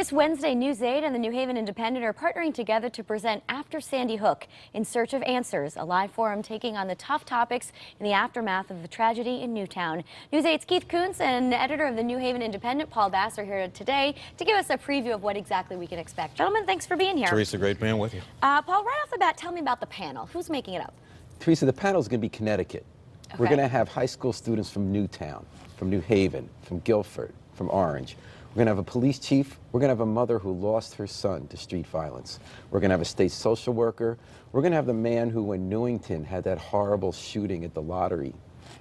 This Wednesday, News 8 and the New Haven Independent are partnering together to present After Sandy Hook, In Search of Answers, a live forum taking on the tough topics in the aftermath of the tragedy in Newtown. News 8's Keith Kuntz and editor of the New Haven Independent, Paul Bass, are here today to give us a preview of what exactly we can expect. Gentlemen, thanks for being here. Teresa, great being with you. Paul, right off the bat, tell me about the panel. Who's making it up? Teresa, the panel is going to be Connecticut. Okay. We're going to have high school students from Newtown, from New Haven, from Guilford, from Orange. We're going to have a police chief. We're going to have a mother who lost her son to street violence. We're going to have a state social worker. We're going to have the man who, when Newington had that horrible shooting at the lottery,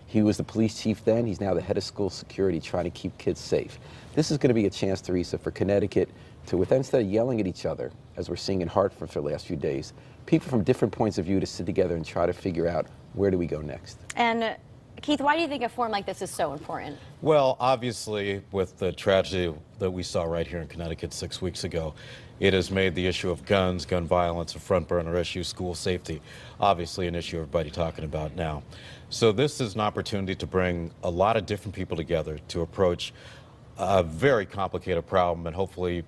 he was the police chief then. He's now the head of school security, trying to keep kids safe. This is going to be a chance, Teresa, for Connecticut to, instead of yelling at each other, as we're seeing in Hartford for the last few days, people from different points of view to sit together and try to figure out where do we go next. And Keith, why do you think a forum like this is so important? Well, obviously, with the tragedy that we saw right here in Connecticut 6 weeks ago, it has made the issue of guns, gun violence, a front burner issue, school safety, obviously an issue everybody's talking about now. So this is an opportunity to bring a lot of different people together to approach a very complicated problem and hopefully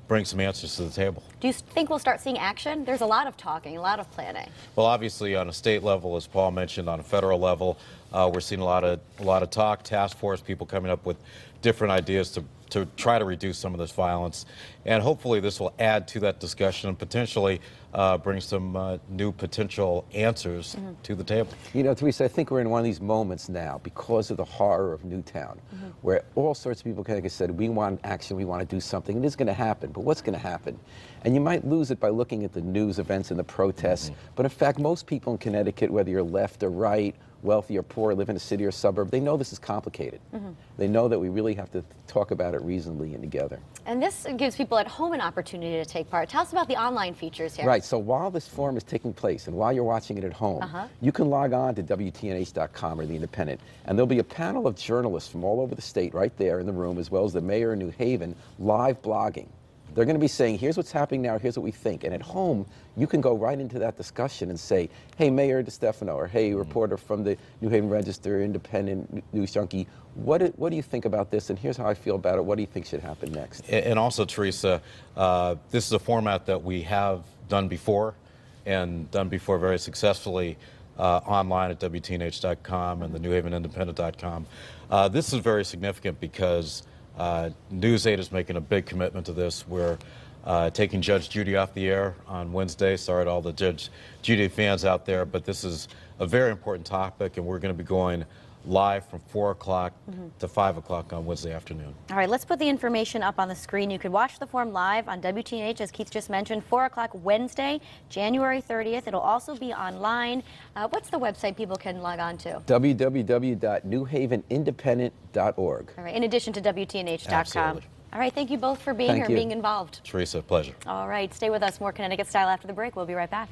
bring some answers to the table. Do you think we'll start seeing action? There's a lot of talking, a lot of planning. Well, obviously, on a state level, as Paul mentioned, on a federal level, we're seeing a lot of talk, task force, people coming up with different ideas to try to reduce some of this violence. And hopefully this will add to that discussion and potentially bring some new potential answers to the table. You know, Teresa, I think we're in one of these moments now because of the horror of Newtown, where all sorts of people kind of said, we want action, we want to do something. It is going to happen, but what's going to happen? And you might lose it by looking at the news events and the protests, but in fact, most people in Connecticut, whether you're left or right, wealthy or poor, live in a city or suburb, they know this is complicated. They know that we really have to talk about it reasonably and together. And this gives people at home an opportunity to take part. Tell us about the online features here. Right, so while this forum is taking place and while you're watching it at home, you can log on to WTNH.com or The Independent, and there'll be a panel of journalists from all over the state right there in the room, as well as the mayor of New Haven, live blogging. They're going to be saying, here's what's happening now, here's what we think. And at home, you can go right into that discussion and say, hey, Mayor DeStefano, or hey, reporter from the New Haven Register, Independent News Junkie, what do you think about this? And here's how I feel about it. What do you think should happen next? And also, Teresa, this is a format that we have done before, and done before very successfully online at WTNH.com and the NewHavenIndependent.com. This is very significant because News 8 is making a big commitment to this. We're taking Judge Judy off the air on Wednesday. Sorry to all the Judge Judy fans out there, but this is a very important topic, and we're going to be going live from 4 o'clock to 5 o'clock on Wednesday afternoon. All right, let's put the information up on the screen. You can watch the forum live on WTNH, as Keith just mentioned, 4 o'clock Wednesday, January 30th. It'll also be online. What's the website people can log on to? www.newhavenindependent.org. All right, in addition to WTNH.com. Absolutely. All right, thank you both for being here and being involved. Teresa, pleasure. All right, stay with us. More Connecticut Style after the break. We'll be right back.